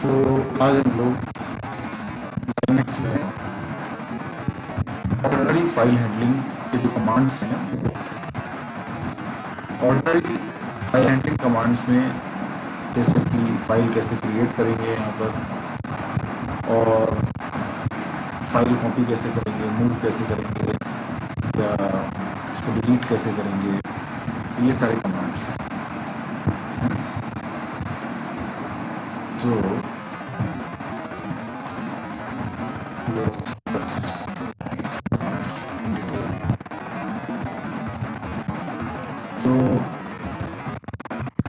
तो आज हम लोग लिनक्स में ऑर्डनरी फाइल हैंडलिंग के जो कमांड्स हैं, ऑर्डनरी फाइल हैंडलिंग कमांड्स में जैसे कि फाइल कैसे क्रिएट करेंगे यहाँ पर, और फाइल कॉपी कैसे करेंगे, मूव कैसे करेंगे, या उसको डिलीट कैसे करेंगे, ये सारे कमांड्स हैं। तो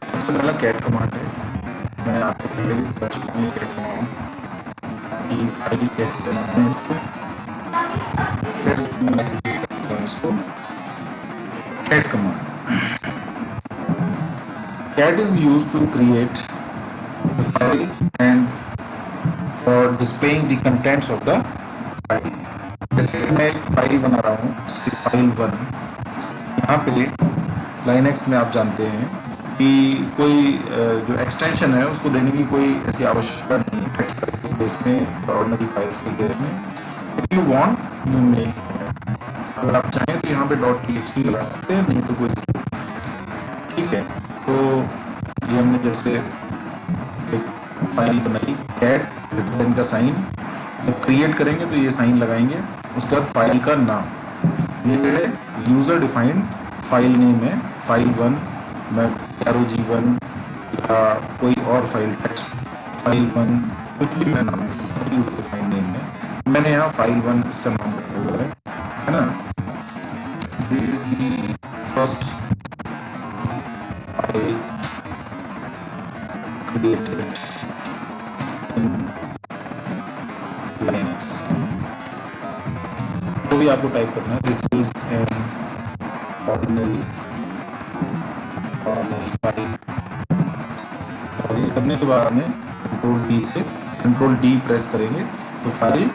सबसे पहला कैट कमांड है। मैं आपको पहले भी बता चुका हूँ कैट कमांड की फाइल कैसे बनाते हैं इससे। फिर मैं करता हूँ इसको cat command. Cat is use to create the file and for displaying the contents of the file. जैसे मैं एक फाइल बना रहा हूँ, फाइल 1। यहाँ पे लाइनक्स में आप जानते हैं कि कोई जो एक्सटेंशन है उसको देने की कोई ऐसी आवश्यकता नहीं है टेक्स्ट के केस में, ऑर्डिनरी फाइल्स के केस में। If you want you may, अगर आप चाहें तो यहाँ पे .txt लगा सकते हैं, नहीं तो कोई ठीक है। तो ये हमने जैसे एक फाइल बनाई कैट रिटर्न का साइन, जब क्रिएट करेंगे तो ये साइन लगाएंगे। उसके बाद फाइल का नाम, ये है यूजर डिफाइंड फाइल नेम है, फाइल 1 मैं ROG1 या कोई और फाइल टेक्स्ट फाइल 1 कुछ भी मैं नाम यूजर डिफाइंड नेम है। मैंने यहाँ फाइल 1 इसका नाम रखा हुआ है ना। This is the first file created in Linux. तो भी आपको टाइप करना है this is an ordinary file. और ये करने के बाद में कंट्रोल डी प्रेस करेंगे तो फाइल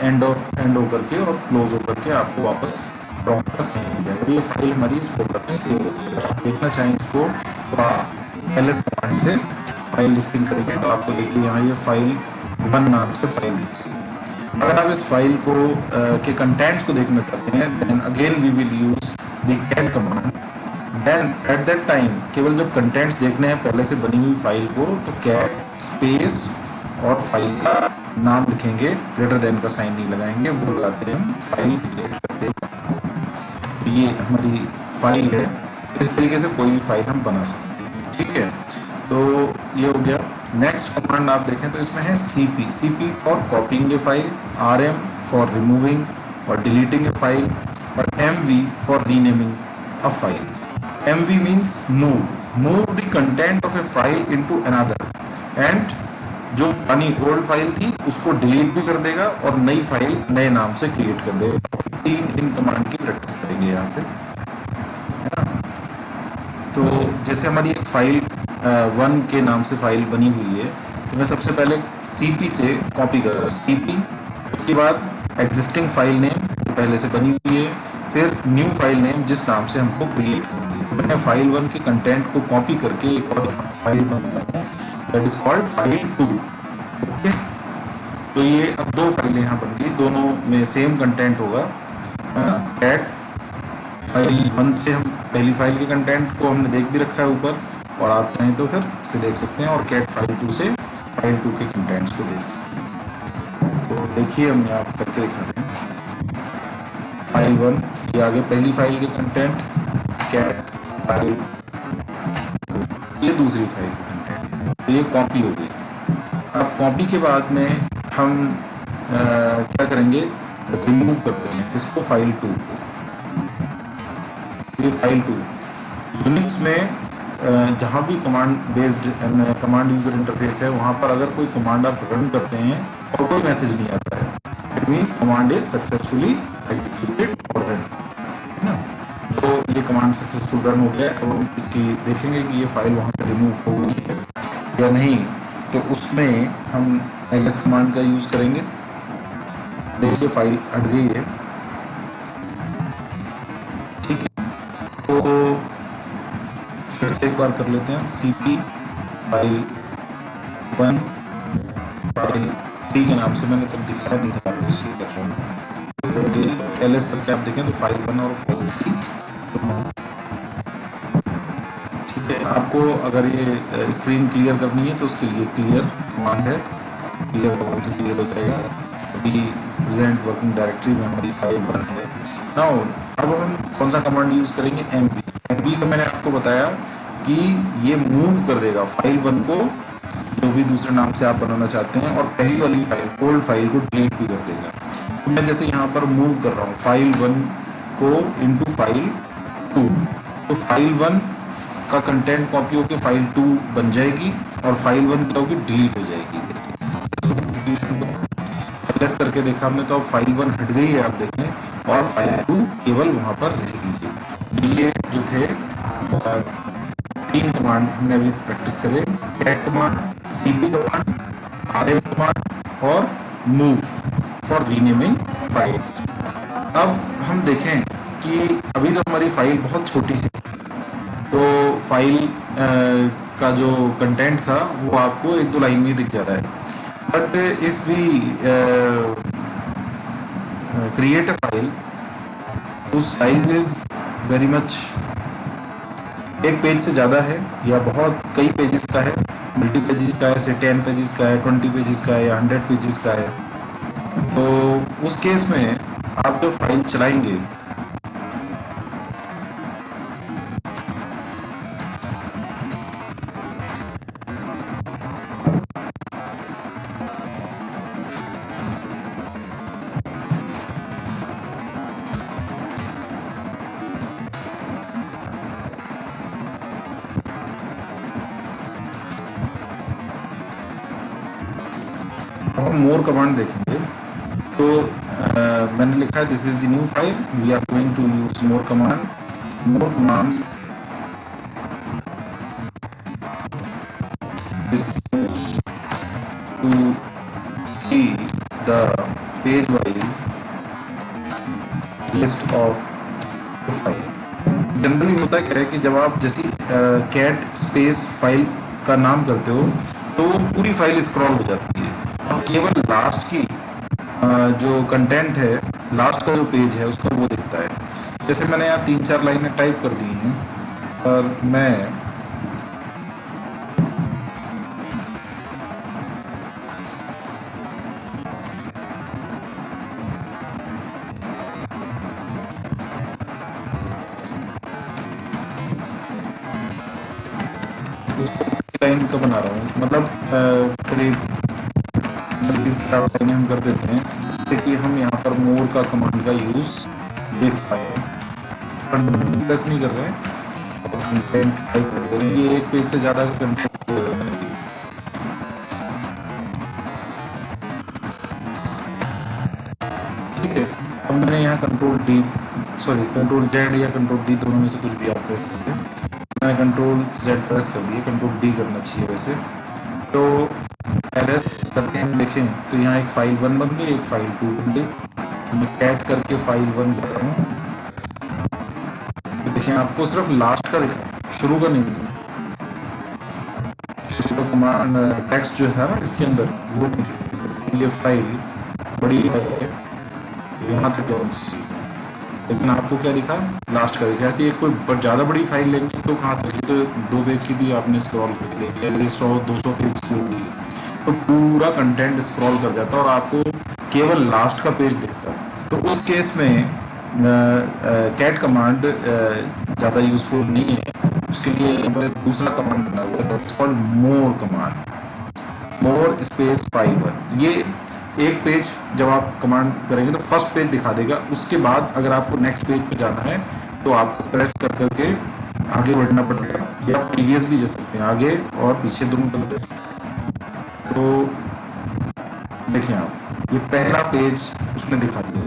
एंड होकर के और क्लोज होकर के आपको वापस प्रॉम्प्ट का साइन मिल जाएगा। ये फाइल हमारी इस फोल्डर में सेव हो जाएगी। आप देखना चाहें इसको तो ls कमांड से फाइल लिस्टिंग करेंगे तो आपको देखिए यहाँ ये फाइल 1 नाम से फाइल दिख रही है। अगर आप इस फाइल को के कंटेंट्स को देखना चाहते हैं, then again we will use the cat command. Then at that time केवल जब कंटेंट्स देखने हैं पहले से बनी हुई फाइल को, तो कैट स्पेस और फाइल का नाम लिखेंगे, ग्रेटर देन का साइन नहीं लगाएंगे, वो लगाते हैं हम फाइल क्रिएट करते हैं। ये हमारी फाइल है, इस तरीके से कोई भी फाइल हम बना सकते हैं। ठीक है, तो ये हो गया। नेक्स्ट कमांड आप देखें तो इसमें है CP for कॉपिंग A file, RM for removing और डिलीटिंग ए फाइल, और MV for renaming a file. MV means move the content of a file into another, and जो पुरानी ओल्ड फाइल थी उसको डिलीट भी कर देगा और नई फाइल नए नाम से क्रिएट कर देगा। 3 इन कमांड की प्रैक्टिस करेंगे यहाँ पे, है ना। तो जैसे हमारी एक फाइल 1 के नाम से फाइल बनी हुई है, तो मैं सबसे पहले CP से कॉपी कर रहा हूँ CP, उसके बाद एग्जिस्टिंग फाइल नेम जो पहले से बनी हुई है, फिर न्यू फाइल नेम जिस नाम से हमको क्रिएट करनी है। मैंने फाइल 1 के कंटेंट को कॉपी करके एक और फाइल बनाया है, that is called file 2। Okay, तो ये अब 2 फाइलें यहाँ बन गई, दोनों में सेम कंटेंट होगा। कैट फाइल 1 से हम पहली फाइल के कंटेंट को हमने देख भी रखा है ऊपर, और आप चाहें तो फिर से देख सकते हैं, और कैट फाइल 2 से फाइल 2 के कंटेंट्स को देख सकते हैं। तो देखिए हम यहाँ करके दिखा रहे हैं। फाइल 1 ये आगे पहली फाइल के कंटेंट, कैट फाइल, ये दूसरी फाइल के कंटेंट, तो ये कॉपी हो गई। अब कॉपी के बाद में हम क्या करेंगे, रिमूव करते हैं इसको फाइल 2 को। ये फाइल 2 यूनिक्स में जहाँ भी command based command user interface है, वहाँ पर अगर कोई कमांड आप रन करते हैं और कोई मैसेज नहीं आता है, it means command is successfully executed और रन, है ना। तो ये कमांड सक्सेसफुल रन हो गया, और इसकी देखेंगे कि ये फाइल वहाँ से रिमूव हो गई है या नहीं। तो उसमें हम ls कमांड का यूज करेंगे। देखिए फाइल हट गई है, ठीक है। तो फिर से एक बार कर लेते हैं, CP फाइल 1 फाइल 3 के नाम से मैंने तब दिखाया नहीं था, इसलिए कर रहा हूँ। तो एलएस करके आप देखें तो फाइल 1 और फाइल 3, ठीक है। आपको अगर ये स्क्रीन क्लियर करनी है तो उसके लिए क्लियर कमांड है, क्लियर हो जाएगा। अभी प्रेजेंट वर्किंग डायरेक्टरी में हमारी फाइल 1 है। नाउ अब हम कौन सा कमांड यूज करेंगे, एमवी का मैंने आपको बताया कि ये मूव कर देगा फाइल 1 को जो भी दूसरे नाम से आप बनाना चाहते हैं, और पहली वाली फाइल ओल्ड फाइल को डिलीट भी कर देगा। तो मैं जैसे यहाँ पर मूव कर रहा हूँ फाइल 1 को इनटू फाइल 2, तो फाइल 1 का कंटेंट कॉपी होकर फाइल 2 बन जाएगी और फाइल 1 क्या होगी, डिलीट हो जाएगी। प्रेस करके देखा हमने तो अब फाइल 1 हट गई है, आप देखें, और फाइल 2 केवल वहां पर रहेगी। ये जो थे 3 कमांड हमने अभी प्रैक्टिस करे, cat command, cp command, rm command और मूव फॉर रीनेमिंग फाइल्स। अब हम देखें कि अभी तो हमारी फाइल बहुत छोटी सी, तो फाइल का जो कंटेंट था वो आपको 1-2 लाइन में दिख जा रहा है। But if we create a file whose size is very much, एक पेज से ज़्यादा है या बहुत कई पेजेस का है, मल्टी पेजेस का है, से 10 पेजेस का है, 20 पेजेस का है या 100 पेजेस का है, तो उस केस में आप जो फाइल चलाएंगे हम मोर कमांड देखेंगे तो मैंने लिखा है this is the new file, we are going to use more command. More command is used to see the page wise list of the file। Generally होता क्या है कि जब आप जैसी कैट स्पेस फाइल का नाम करते हो तो पूरी फाइल स्क्रॉल हो जाती है और केवल लास्ट की जो कंटेंट है, लास्ट का जो पेज है उसका वो दिखता है। जैसे मैंने यहाँ 3-4 लाइनें टाइप कर दी हैं और मैं लाइन का बना रहा हूँ, मतलब करीब लाइनें हम कर देते हैं जिससे कि हम यहाँ पर मोर का कमांड का यूज देख पाए। प्लस नहीं कर रहे हैं, कंटेंट टाइप कर दे रहे हैं, ये एक पेज से ज़्यादा का कंटेंट। ठीक है, अब मैंने यहाँ कंट्रोल जेड या कंट्रोल डी दोनों में से कुछ भी आप प्रेस करें। मैंने कंट्रोल जेड प्रेस कर दिया, कंट्रोल डी करना चाहिए वैसे। तो एलएस करके हम देखें तो यहाँ एक फाइल 1 बन गई, एक फाइल 2 बन गई। तो मैं कैट करके फाइल 1 कर रहा हूँ, तो देखें आपको सिर्फ लास्ट का दिखा, शुरू का नहीं दिखा। शुरू का कमांड टेक्स्ट जो है ना इसके अंदर वो नहीं, ये फाइल बड़ी है, यहाँ तक तो, लेकिन आपको क्या दिखा, लास्ट का दिखा। ऐसी एक कोई ज़्यादा बड़ी फाइल लेंगे तो कहाँ तक, तो 2 पेज की थी आपने स्क्रॉल कर दिया, अगर 100-200 पेज की होगी तो पूरा कंटेंट स्क्रॉल कर जाता है और आपको केवल लास्ट का पेज दिखता है। तो उस केस में कैट कमांड ज़्यादा यूजफुल नहीं है। उसके लिए एक दूसरा कमांड बना हुआ है, that's called more command, more space file 1। ये एक पेज जब आप कमांड करेंगे तो फर्स्ट पेज दिखा देगा, उसके बाद अगर आपको नेक्स्ट पेज पे जाना है तो आपको प्रेस कर करके आगे बढ़ना पड़ेगा, या प्रीवियस भी जा सकते हैं, आगे और पीछे दोनों कर सकते हैं। तो देखिए आप, ये पहला पेज उसने दिखा दिया।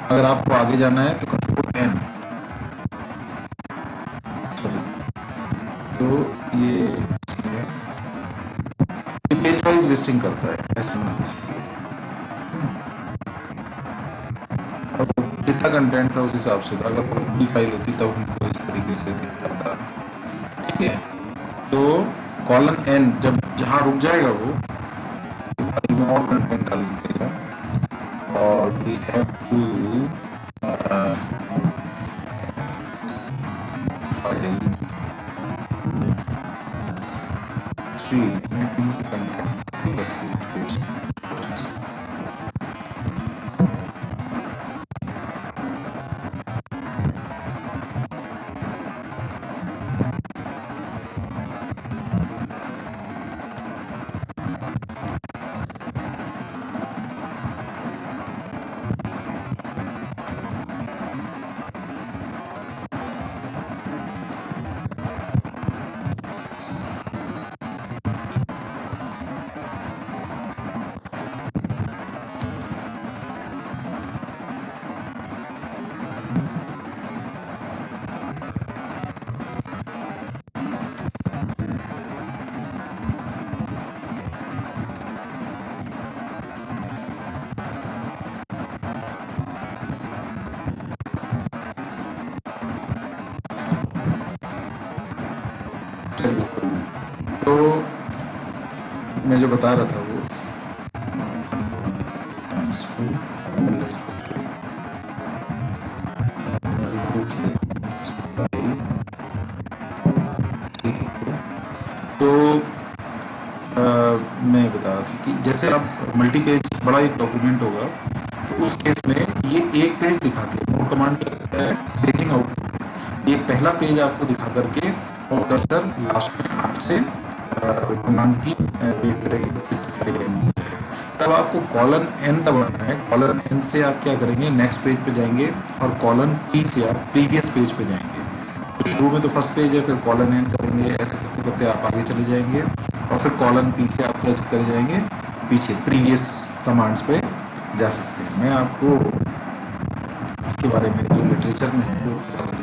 अगर आपको आगे जाना है तो कंट्रोल एन, तो ये पेज वाइज लिस्टिंग करता है, ऐसे जितना कंटेंट था उस हिसाब से था। अगर बड़ी फाइल होती तब हमको इस तरीके से दिख जाता। ठीक है, तो कॉलन एन जब जहाँ रुक जाएगा वो फाइल में और कंटेंट डाल देगा और वी हैव टू फाइल 3 में पीस कंटेंट तो मैं जो बता रहा था वो तो मैं बता रहा था कि जैसे आप मल्टी पेज बड़ा एक डॉक्यूमेंट होगा तो उस केस में ये एक पेज दिखा के मोर कमांड क्या करता है, पेजिंग आउटपुट है। ये पहला पेज आपको दिखा करके और कर्सर लास्ट में आपसे कमांड की वेट करेगी। तब आपको कॉलन एन दबाना है। कॉलन एन से आप क्या करेंगे, नेक्स्ट पेज पे जाएंगे और कॉलन पी से आप प्रीवियस पेज पे जाएंगे। तो शुरू में तो फर्स्ट पेज है, फिर कॉलन एन करेंगे, ऐसे करते करते आप आगे चले जाएंगे और फिर कॉलन पी से आप क्या करे जाएंगे, पीछे प्रीवियस कमांड्स पे जा सकते हैं। मैं आपको इसके बारे में जो लिटरेचर में है वो बता दूँ।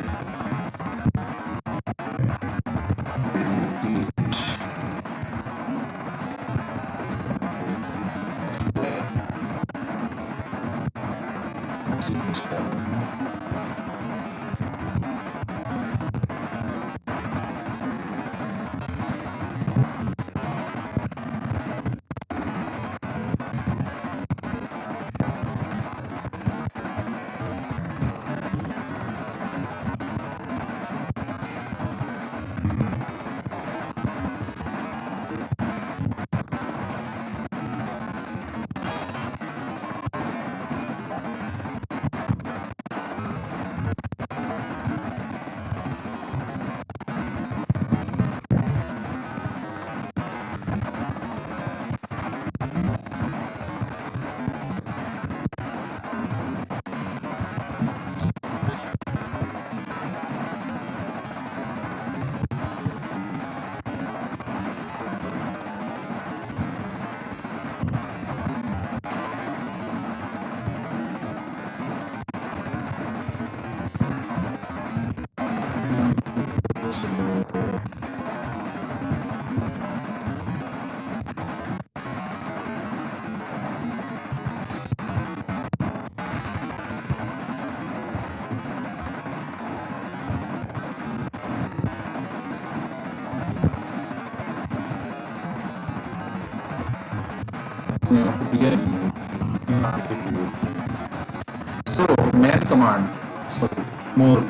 So man command, sorry, more.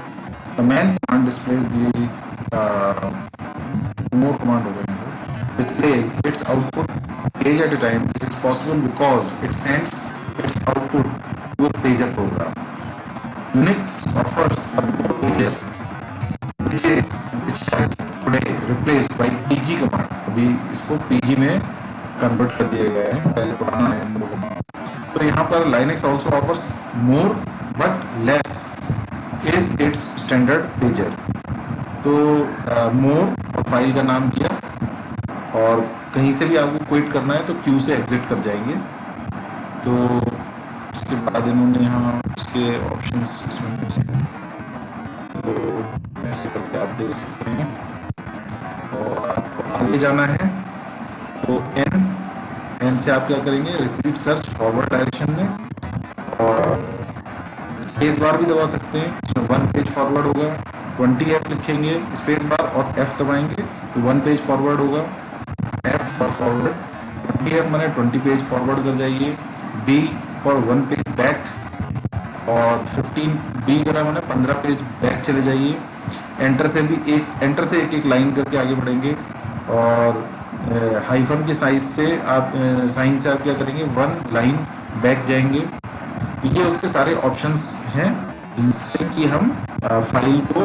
The man command displays the more command over here. Displays its output page at a time. This is possible because it sends its output to a pager program. Unix offers a more pager, which is today replaced by PG command. अभी इसको PG में convert कर दिया गया है, पहले पुराना है। तो यहाँ पर Linux also offers more but less is its standard pager। तो more और फाइल का नाम दिया और कहीं से भी आपको क्विट करना है तो Q से एग्जिट कर जाएंगे। तो उसके बाद इन्होंने यहाँ उसके ऑप्शंस इसमें तो ऐसे करके आप देख सकते हैं और आपको आगे जाना है तो एन से आप क्या करेंगे, रिपीट सर्च फॉरवर्ड डायरेक्शन में और स्पेस बार भी दबा सकते हैं, इसमें 1 पेज फॉरवर्ड होगा 20F लिखेंगे स्पेस बार और F दबाएंगे तो 1 पेज फॉरवर्ड होगा। F फॉर फॉरवर्ड, 20F मैंने 20 पेज फॉरवर्ड कर जाइए। B फॉर 1 पेज बैक, और 15B करा मैंने 15 पेज बैक चले जाइए। एंटर से एक एक लाइन करके आगे बढ़ेंगे, और हाइफन के साइन से आप क्या करेंगे, 1 लाइन बैक जाएंगे। तो ये उसके सारे ऑप्शंस हैं जिससे कि हम फाइल को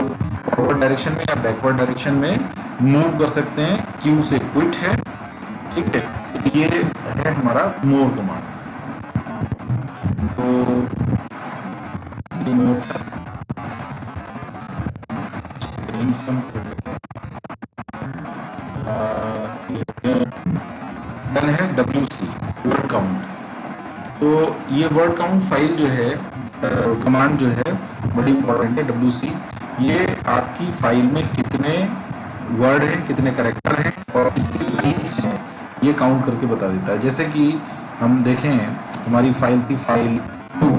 फॉरवर्ड डायरेक्शन में या बैकवर्ड डायरेक्शन में मूव कर सकते हैं। क्यू से क्विट है, ठीक है। तो ये है हमारा मोर कमांड। तो ये मोर था, डन है WC वर्ड काउंट। तो ये वर्ड काउंट फाइल जो है, कमांड जो है बड़ी इंपॉर्टेंट है। WC ये आपकी फाइल में कितने वर्ड हैं, कितने कैरेक्टर हैं और कितनी लाइन्स हैं, ये काउंट करके बता देता है। जैसे कि हम देखें, हमारी फाइल थी फाइल 2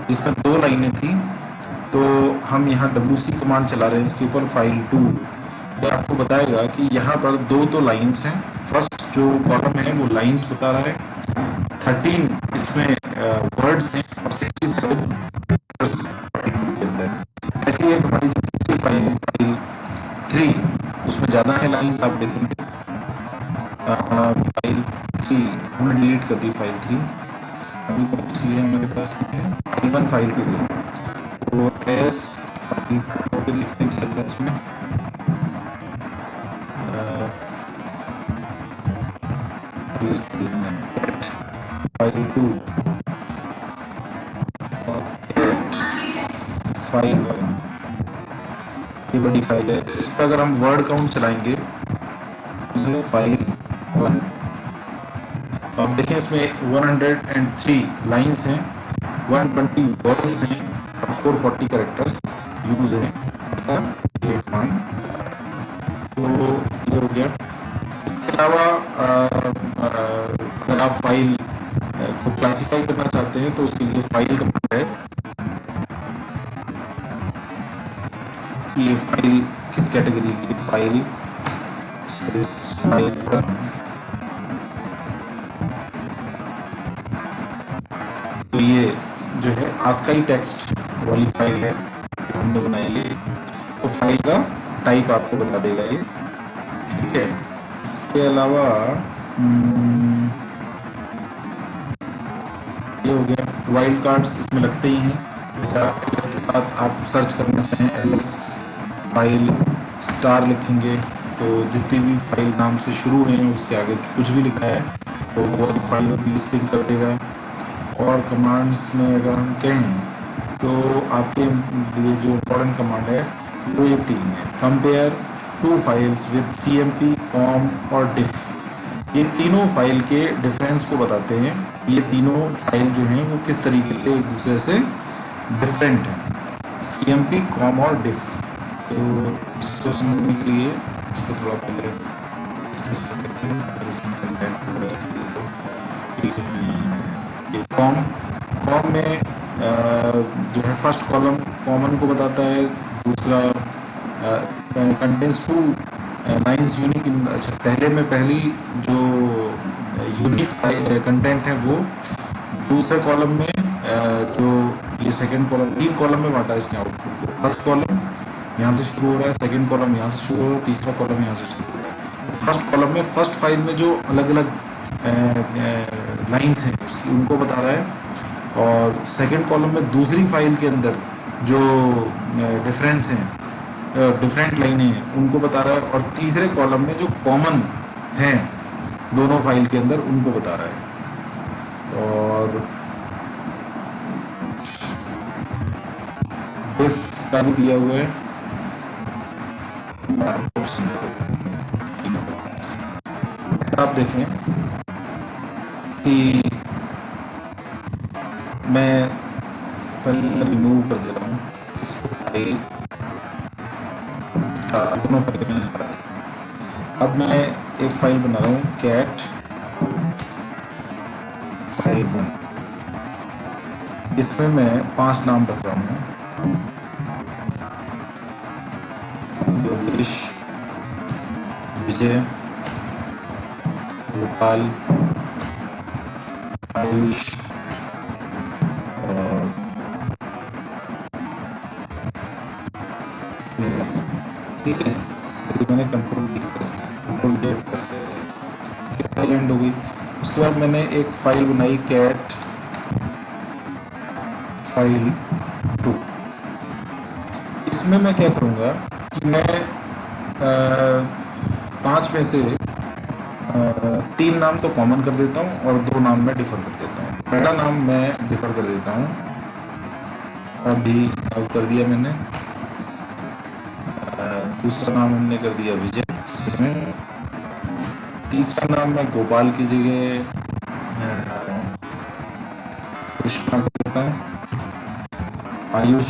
जिसमें 2 लाइनें थी, तो हम यहाँ WC कमांड चला रहे हैं इसके ऊपर फाइल 2। तो आपको बताएगा कि यहाँ पर 2 तो लाइन्स हैं। फर्स्ट जो कॉलम है वो लाइन्स बता रहा है, 13 इसमें वर्ड्स हैं और 67 ऐसी है। हमारी जो तीसरी फाइल 3 उसमें ज़्यादा है लाइन्स, आप देखेंगे। फाइल 3 हमने डिलीट कर दी, फाइल 3 अभी कौन सी है मेरे पास में, फाइल 1 फाइल 2 है। तो एस फाइल 2 के लिखने की है इसमें, फाइल 2 फाइल 1, ये बड़ी फाइल है। इस पर अगर हम वर्ड काउंट चलाएंगे, फाइल 1, आप देखें इसमें 103 लाइन्स हैं, 120 वर्ड्स हैं और 440 कैरेक्टर्स यूज हैं। ये कमांड तो ये हो गया। इसके अलावा अगर आप फाइल को क्लासिफाई करना चाहते हैं तो उसके लिए फाइल कमांड है कि ये फाइल किस कैटेगरी की फाइल। तो ये जो है आस्काई टेक्स्ट वाली फाइल है जो हमने बनाई है, तो फाइल का टाइप आपको बता देगा ये, ठीक है। इसके अलावा ये हो गया। वाइल्ड कार्ड्स इसमें लगते ही हैं, जैसे आप एलएस के साथ आप सर्च करना चाहें, एलएस फाइल स्टार लिखेंगे तो जितनी भी फाइल नाम से शुरू हैं उसके आगे कुछ भी लिखा है तो वो फाइल में लिस्टिंग कर देगा। और कमांड्स में अगर हम कहें तो आपके लिए जो इम्पोर्टेंट कमांड है वो ये 3 है। Compare 2 files with CMP, com और डिफ। ये तीनों फाइल के डिफरेंस को बताते हैं। ये तीनों फाइल जो हैं वो किस तरीके से एक दूसरे से डिफरेंट हैं, CMP, कॉम और डिफ। तो इसको समझने के लिए इसको थोड़ा पहले कॉम में जो है फर्स्ट कॉलम कॉमन को बताता है, दूसरा कंटेंट्स 2 लाइन्स यूनिक। अच्छा, पहली जो यूनिक कंटेंट है वो दूसरे कॉलम में, जो ये सेकंड कॉलम 3 कॉलम में बांटा है इसने आउटपुट को। फर्स्ट कॉलम यहाँ से शुरू हो रहा है, सेकंड कॉलम यहाँ से शुरू हो रहा है, तीसरा कॉलम यहाँ से शुरू हो रहा है। फर्स्ट कॉलम में फर्स्ट फाइल में जो अलग अलग लाइन्स हैं उसकी उनको बता रहा है, और सेकंड कॉलम में दूसरी फाइल के अंदर जो डिफरेंस हैं, डिफरेंट लाइनें हैं उनको बता रहा है, और तीसरे कॉलम में जो कॉमन हैं दोनों फाइल के अंदर उनको बता रहा है। और डिफ का भी दिया हुआ है। आप देखें कि मैं पहले रिमूव कर दे रहा हूँ इसको, फाइल दोनों फाइल में। अब मैं एक फाइल बना रहा हूँ कैट फाइल 1, इसमें मैं 5 नाम रख रहा हूँ। विजय, गोपाल, आयुष और ठीक है। तो मैंने कंट्रोल डी प्रेस किया, कंट्रोल डी प्रेस किया, फाइल एंड हो गई। उसके बाद मैंने एक फाइल बनाई कैट फाइल 2। इसमें मैं क्या करूँगा कि मैं 5 में से 3 नाम तो कॉमन कर देता हूँ और 2 नाम मैं डिफ़र कर देता हूँ। पहला नाम मैं डिफ़र कर देता हूँ, अभी अब कर दिया मैंने। दूसरा नाम हमने कर दिया विजय, इसमें तीसरा नाम मैं गोपाल की जगह कृष्णा कर देता हूँ, आयुष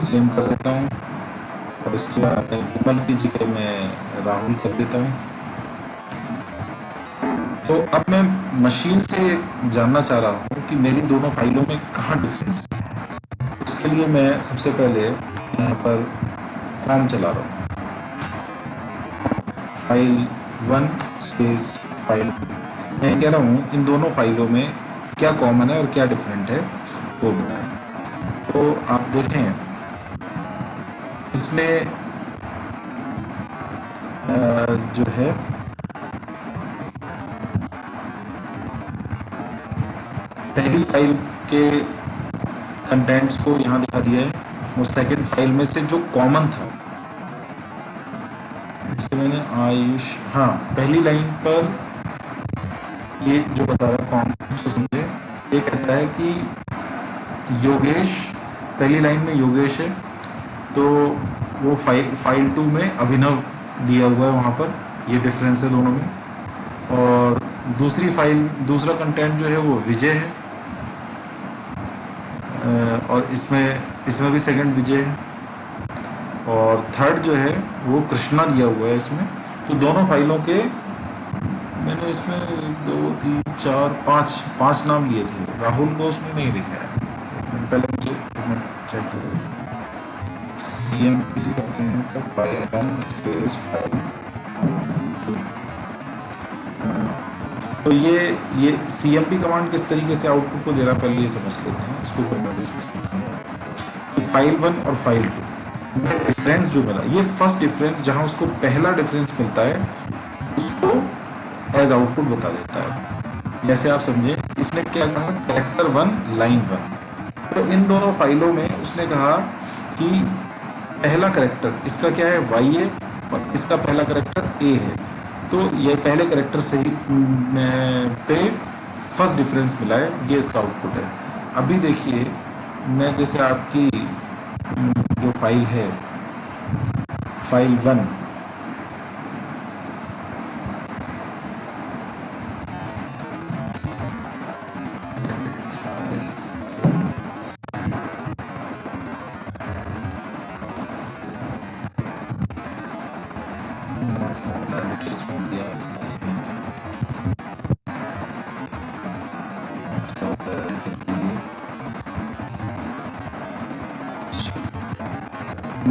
सेम कर देता हूँ और उसके बाद विमल की जगह मैं राहुल कर देता हूँ। तो अब मैं मशीन से जानना चाह रहा हूँ कि मेरी दोनों फाइलों में कहाँ डिफरेंस है। उसके लिए मैं सबसे पहले यहाँ पर कॉम चला रहा हूँ, फाइल 1 स्पेस फाइल 2। मैं कह रहा हूँ इन दोनों फाइलों में क्या कॉमन है और क्या डिफरेंट है वो बताएं। तो आप देखें इसमें जो है पहली फाइल के कंटेंट्स को यहाँ दिखा दिया है और सेकंड फाइल में से जो कॉमन था, जैसे मैंने आयुष, हाँ पहली लाइन पर ये जो बता रहा है कॉमन, इसको समझे। ये कहता है कि योगेश, पहली लाइन में योगेश है तो वो फाइल 2 में अभिनव दिया हुआ है, वहाँ पर ये डिफरेंस है दोनों में। और दूसरी फाइल, दूसरा कंटेंट जो है वो विजय है और इसमें भी सेकंड विजय है और थर्ड जो है वो कृष्णा दिया हुआ है इसमें। तो दोनों फाइलों के मैंने इसमें 1 2 3 4 5 नाम लिए थे, राहुल को उसमें नहीं लिखा है। पहले मुझे चेक करो, CM किसी करते हैं तो फाइल स्पेस फाइल। तो ये CMP कमांड किस तरीके से आउटपुट को दे रहा है पहले ये समझ लेते हैं, इसको डिस्कस करते हैं। तो फाइल 1 और फाइल 2 डिफरेंस जो मिला, ये फर्स्ट डिफरेंस जहां उसको पहला डिफरेंस मिलता है उसको एज आउटपुट बता देता है। जैसे आप समझे, इसने क्या कहा, कैरेक्टर 1 लाइन 1। तो इन दोनों फाइलों में उसने कहा कि पहला कैरेक्टर इसका क्या है, Y है और इसका पहला कैरेक्टर A है। तो ये पहले कैरेक्टर से ही पे फर्स्ट डिफरेंस मिला है, ये इसका आउटपुट है। अभी देखिए मैं जैसे आपकी जो फाइल है फाइल 1,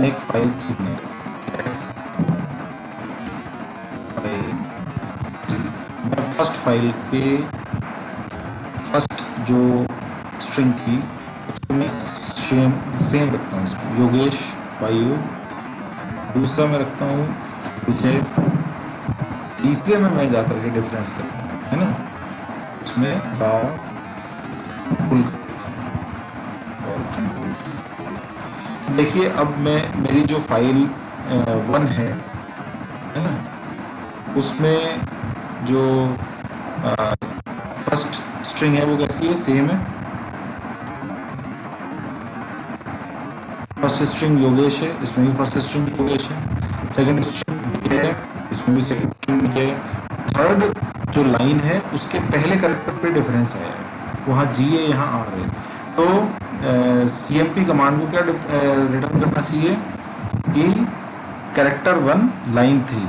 एक फाइल 3 मैं फर्स्ट फाइल पे फर्स्ट जो स्ट्रिंग थी उसको मैं सेम रखता हूँ इसमें, योगेश वायु। दूसरा मैं रखता हूँ विजय। तीसरे में मैं जाकर के डिफरेंस करता हूँ, है ना, उसमें राहुल। देखिए अब मेरी जो फाइल 1 है ना, उसमें जो फर्स्ट स्ट्रिंग है वो कैसी है, सेम है। फर्स्ट स्ट्रिंग योगेश है, इसमें भी फर्स्ट स्ट्रिंग योगेश है। सेकंड स्ट्रिंग विजय है, इसमें भी सेकंड स्ट्रिंग विजय है। थर्ड जो लाइन है उसके पहले कैरेक्टर पे डिफरेंस है, वहाँ G है, यहाँ R है। तो CMP कमांड को क्या रिटर्न करना चाहिए कि character 1 line 3,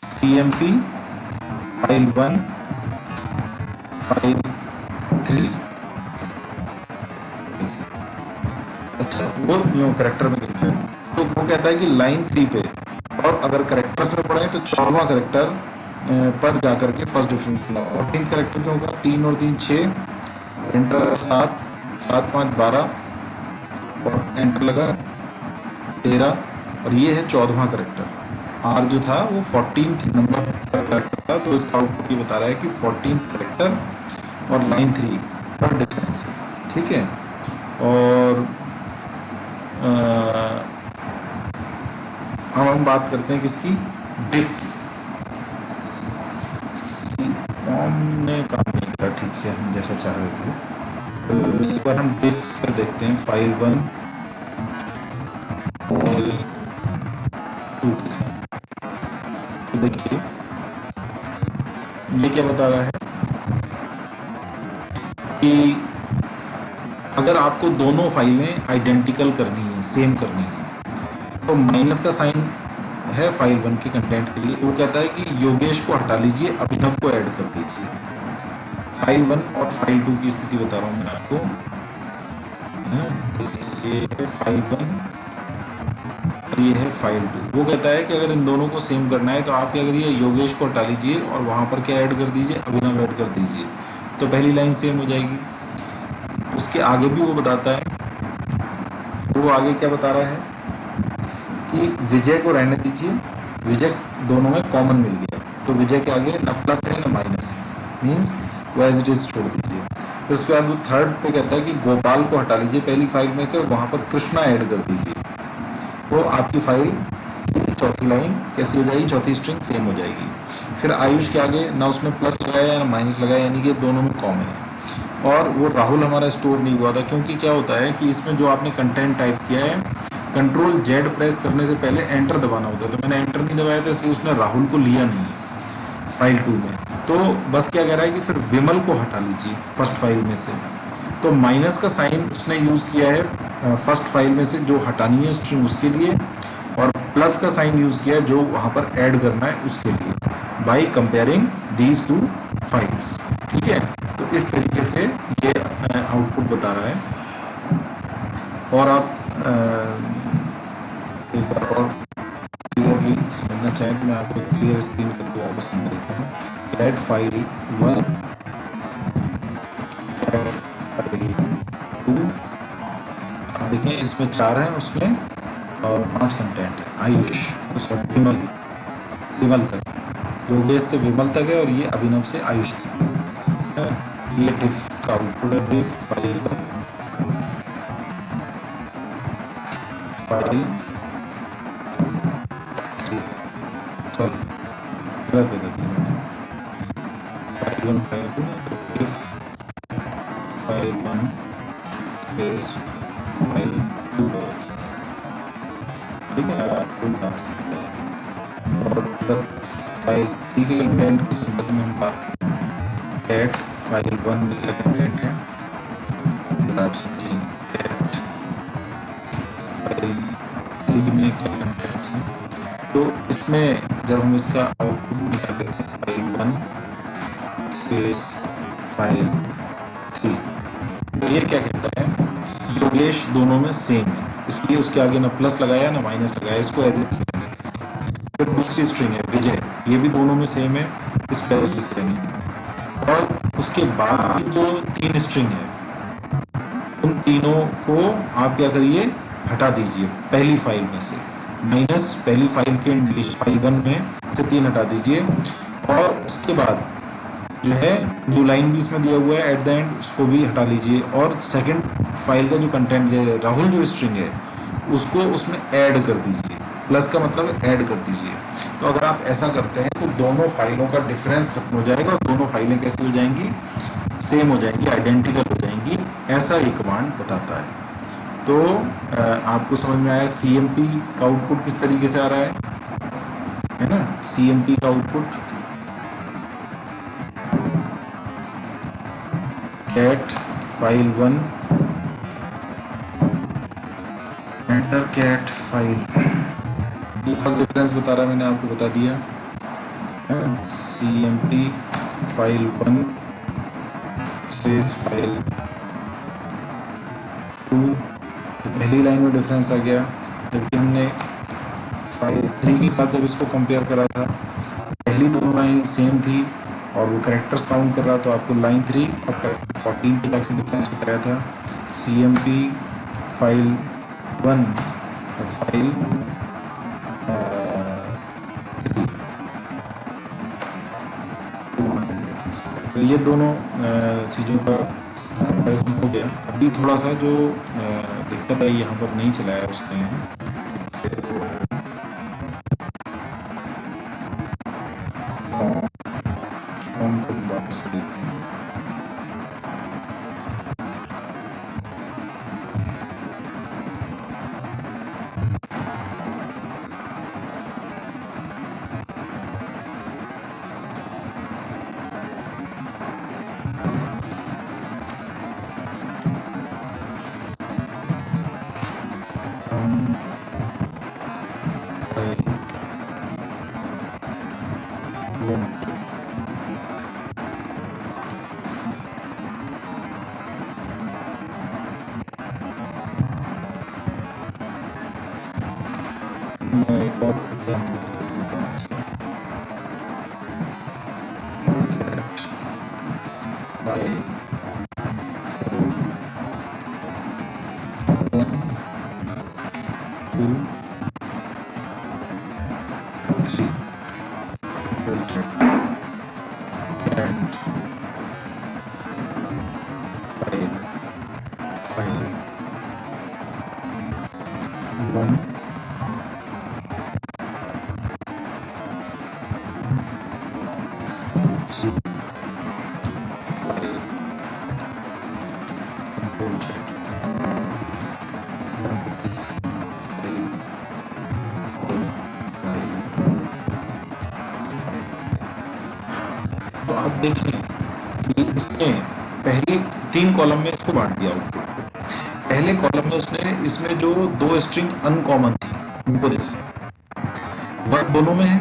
CMP file 1 file 3। अच्छा वो न्यू कैरेक्टर में लिखना है, तो वो कहता है कि लाइन 3 पे, और अगर कैरेक्टर प्लस में पढ़े तो 14वां करेक्टर पर जाकर के फर्स्ट डिफरेंस मिला। 14 करेक्टर क्यों होगा? 3 और 3 6, एंटर 7, 7 5 12 और एंटर लगा 13 और ये है 14वां करेक्टर। आर जो था वो 14th नंबर करेक्टर था, तो इसका आउटपुट ये बता रहा है कि 14th करेक्टर और लाइन 3 पर डिफरेंस है। ठीक है, और अब हम बात करते हैं किसकी? डिफ की। कॉम ने काम नहीं करा ठीक से हम जैसा चाह रहे थे, तो एक बार हम डिफ पर देखते हैं। फाइल 1 फाइल 2 के साथ, तो देखिए ये क्या बता रहा है कि अगर आपको दोनों फाइलें आइडेंटिकल करनी है, सेम करनी है, तो माइनस का साइन है फाइल 1 के कंटेंट के लिए। वो कहता है कि योगेश को हटा लीजिए, अभिनव को ऐड कर दीजिए। फाइल 1 और फाइल 2 की स्थिति बता रहा हूँ मैं आपको। ये है फाइल 1 और ये है फाइल 2। वो कहता है कि अगर इन दोनों को सेम करना है तो आप क्या करिए, योगेश को हटा लीजिए और वहाँ पर क्या ऐड कर दीजिए, अभिनव ऐड कर दीजिए, तो पहली लाइन सेम हो जाएगी। उसके आगे भी वो बताता है, तो वो आगे क्या बता रहा है कि विजय को रहने दीजिए, विजय दोनों में कॉमन मिल गया, तो विजय के आगे ना प्लस है ना माइनस है, मीन्स वो एज इट इज छोड़ दीजिए। फिर उसके बाद वो थर्ड पे कहता है कि गोपाल को हटा लीजिए पहली फाइल में से और वहाँ पर कृष्णा ऐड कर दीजिए, तो आपकी फाइल की चौथी लाइन कैसी हो जाएगी, चौथी स्ट्रिंग सेम हो जाएगी। फिर आयुष के आगे ना उसमें प्लस लगाया या ना माइनस लगाया, यानी कि दोनों में कॉमन है। और वो राहुल हमारा स्टोर नहीं हुआ था, क्योंकि क्या होता है कि इसमें जो आपने कंटेंट टाइप किया है, कंट्रोल जेड प्रेस करने से पहले एंटर दबाना होता है, तो मैंने एंटर नहीं दबाया था, इसलिए उसने राहुल को लिया नहीं फाइल 2 में। तो बस क्या कह रहा है कि फिर विमल को हटा लीजिए फर्स्ट फाइल में से, तो माइनस का साइन उसने यूज़ किया है फर्स्ट फाइल में से जो हटानी है स्ट्रिंग उसके लिए, और प्लस का साइन यूज़ किया है जो वहाँ पर ऐड करना है उसके लिए, बाई कंपेयरिंग दीज 2 फाइल्स। ठीक है, तो इस तरीके से ये आउटपुट बता रहा है। और आप एक बार और क्लियरली समझना चाहें तो मैं आपको क्लियर स्क्रीन करके वापस समझ देता हूँ। ऐड फाइल 1, ऐड फाइल 2, आप देखें इसमें 4 हैं उसमें और 5 कंटेंट है। आयुष उसका विमल तक, योगेश से विमल तक है और ये अभिनव से आयुष तक है। ये डिफ का आउटपुट है, डिफ फाइल 1 फाइल 3, सॉरी गलत बता दिया मैंने, फाइल 1 फाइल 2, डिफ फाइल 1 स्पेस फाइल 2। ठीक है, आपको बात सकते हैं। और मतलब फाइल 3 के कंटेंट के संदर्भ में हम बात करें, ऐड फाइल 1 में क्या कंटेंट है, आप समझिए ऐड फाइल 3 में क्या कंटेंट्स हैं। तो इसमें जब हम इसका आउटपुट निकाल लेते हैं, फाइल 1 स्पेस फाइल 3, तो ये क्या कहता है, योगेश दोनों में सेम है, इसलिए उसके आगे ना प्लस लगाया ना माइनस लगाया, इसको एज इट इज। फिर दूसरी स्ट्रिंग है विजय, ये भी दोनों में सेम है, इस पर एज इट इज सेम है। और उसके बाद जो 3 स्ट्रिंग है उन तीनों को आप क्या करिए, हटा दीजिए पहली फाइल में से, माइनस पहली फाइल के फाइल 1 में से 3 हटा दीजिए, और उसके बाद जो है न्यू लाइन भी इसमें दिया हुआ है एट द एंड, उसको भी हटा लीजिए, और सेकंड फाइल का जो कंटेंट है राहुल जो स्ट्रिंग है उसको उसमें ऐड कर दीजिए, प्लस का मतलब ऐड कर दीजिए। तो अगर आप ऐसा करते हैं तो दोनों फाइलों का डिफरेंस खत्म हो जाएगा और दोनों फाइलें कैसी हो जाएंगी, सेम हो जाएंगी, आइडेंटिकल हो जाएंगी, ऐसा ये कमांड बताता है। तो आपको समझ में आया CMP का आउटपुट किस तरीके से आ रहा है ना। CMP का output cat file 1 enter cat file, first difference बता रहा है, मैंने आपको बता दिया। CMP फाइल 1 स्पेस फाइल 2, तो पहली लाइन में डिफरेंस आ गया, जबकि हमने फाइल 3 के साथ जब इसको कंपेयर करा था, पहली दोनों लाइन सेम थी और वो कैरेक्टर्स काउंट कर रहा, तो आपको लाइन 3 और कैरेक्टर 14 के जाके डिफरेंस बताया था। CMP फाइल 1 और फाइल 2, तो ये दोनों चीज़ों का कंपेरिजन हो गया। अभी थोड़ा सा जो दिक्कत आई यहाँ पर नहीं चलाया उसने, फॉर्म को वापस देखते हैं। मैं एक और एग्जाम्पल देता हूँ इसका। बाय 2 3 and 5 1 3 control check 1 तो आप देखें कि इसने पहली 3 कॉलम में इसको बांट दिया आउटपुट। पहले कॉलम में उसने इसमें जो 2 स्ट्रिंग अनकॉमन थी उनको दिखाया, वर्ब दोनों में है,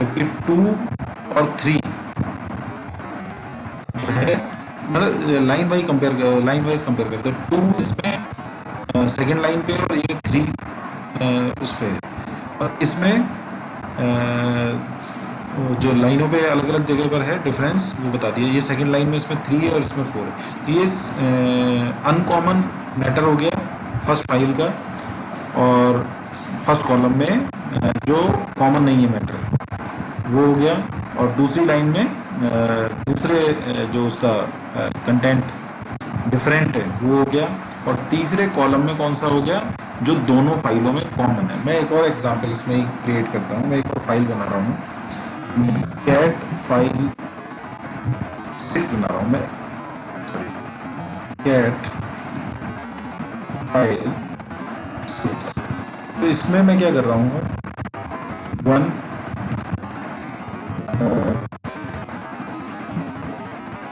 जबकि 2 और 3 है, मतलब लाइन वाइज कंपेयर करते हैं। 2 इसमें सेकेंड लाइन पे और ये 3 उस पे, और इसमें जो लाइनों पे अलग अलग जगह पर है डिफरेंस वो बता दिया। ये सेकंड लाइन में इसमें 3 है और इसमें 4 है, तो ये अनकॉमन मैटर हो गया फर्स्ट फाइल का, और फर्स्ट कॉलम में जो कॉमन नहीं है मैटर वो हो गया, और दूसरी लाइन में दूसरे जो उसका कंटेंट डिफरेंट है वो हो गया, और तीसरे कॉलम में कौन सा हो गया जो दोनों फाइलों में कॉमन है। मैं एक और एग्जांपल इसमें क्रिएट करता हूँ। मैं एक और फाइल बना रहा हूँ, कैट फाइल 6 बना रहा हूँ मैं, कैट फाइल 6। तो इसमें मैं क्या कर रहा हूँ, 1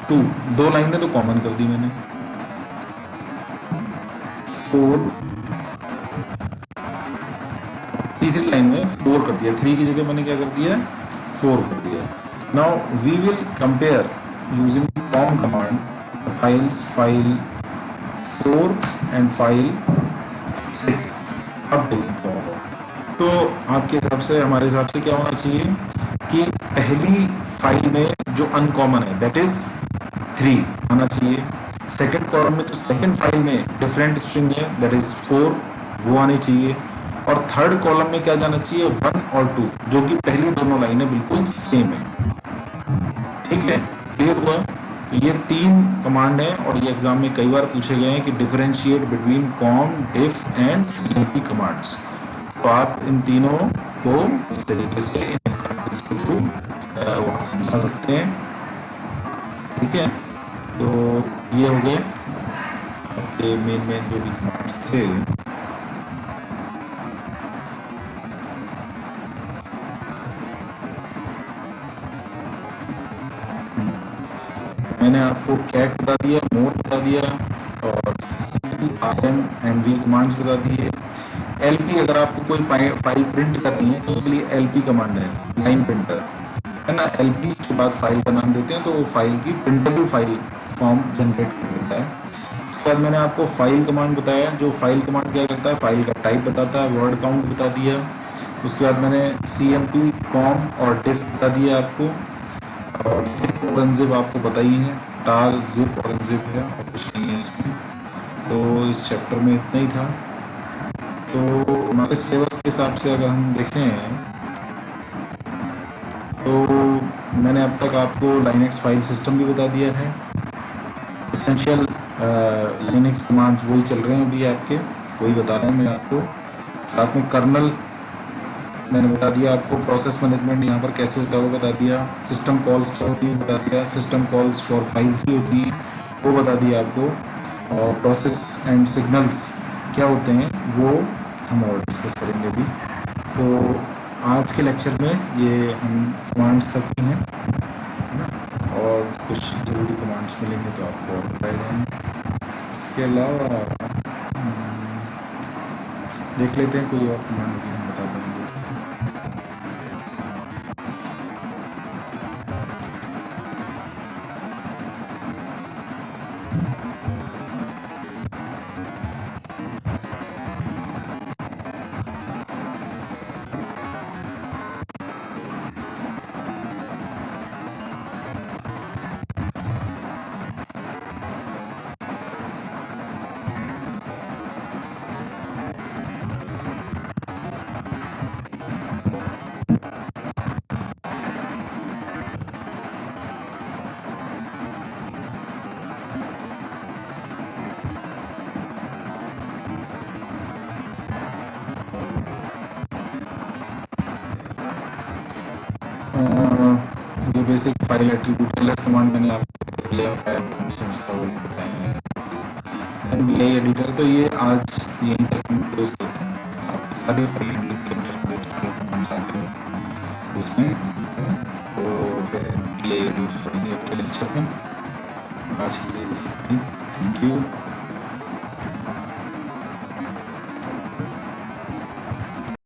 2 2 लाइनें तो कॉमन कर दी मैंने, 4 तीसरी लाइन में 4 कर दिया, 3 की जगह मैंने क्या कर दिया 4 कर दिया। Now we will compare using com command files, file 4 and file 6। अब देखिए तो आपके हिसाब से, हमारे हिसाब से क्या होना चाहिए कि पहली फाइल में जो अनकॉमन है दैट इज 3 आना चाहिए, सेकंड कॉलम में जो सेकंड फाइल में डिफरेंट स्ट्रिंग है दैट इज 4 वो आनी चाहिए, और थर्ड कॉलम में क्या जाना चाहिए 1 और 2 जो कि पहली दोनों लाइनें बिल्कुल सेम है। ठीक है, क्लियर हुआ? तो ये 3 कमांड है और ये एग्जाम में कई बार पूछे गए हैं कि differentiate between com, diff and CMP commands. तो आप इन तीनों को इस तरीके से एग्जाम्पल्स के थ्रू समझा सकते हैं। ठीक है, तो ये हो गए आपके मेन जो भी कमांड्स थे। मैंने आपको कैट बता दिया, मोर बता दिया, और RM एंड V कमांड्स बता दिए। LP अगर आपको कोई फाइल प्रिंट करनी है तो उसके लिए LP कमांड है, लाइन प्रिंटर है ना। LP के बाद फाइल का नाम देते हैं तो वो फाइल की प्रिंटेबल फाइल फॉर्म जनरेट कर देता है। उसके बाद मैंने आपको फाइल कमांड बताया, जो फाइल कमांड क्या करता है, फाइल का टाइप बताता है, वर्ड काउंट बता दिया, उसके बाद मैंने CMP, कॉम और डिफ बता दिया आपको, और जिप और अनजिप आपको पता ही है, टार, जिप और अनजिप है और कुछ नहीं है इसमें। तो इस चैप्टर में इतना ही था। तो हमारे सिलेबस के हिसाब से अगर हम देखें तो मैंने अब तक आपको लाइनक्स फाइल सिस्टम भी बता दिया है, एसेंशियल लिनक्स कमांड्स वही चल रहे हैं अभी आपके, वही बता रहा हूँ मैं आपको। साथ में कर्नल मैंने बता दिया आपको, प्रोसेस मैनेजमेंट यहाँ पर कैसे होता है वो बता दिया, सिस्टम कॉल्स क्या होती है बता दिया, सिस्टम कॉल्स फॉर फाइल्स ही होती हैं वो बता दिया आपको, और प्रोसेस एंड सिग्नल्स क्या होते हैं वो हम और डिस्कस करेंगे अभी। तो आज के लेक्चर में ये हम कमांड्स तक ही हैं, है ना, और कुछ ज़रूरी कमांड्स मिलेंगे तो आपको और बताए जाएंगे। इसके अलावा देख लेते हैं कोई और कमांड भी हम बता पाएंगे। ये basic file attribute LS command मैंने आपको दिया, फाइल परमिशंस का वो बताएंगे। NVI एडिटर, तो ये आज यहीं तक हम क्लोज करते हैं। आप सारे फाइल कमांड्स आते हैं इसमें, तो NVI एडिटर लेक्चर में आज के लिए बस इतना ही। Thank you.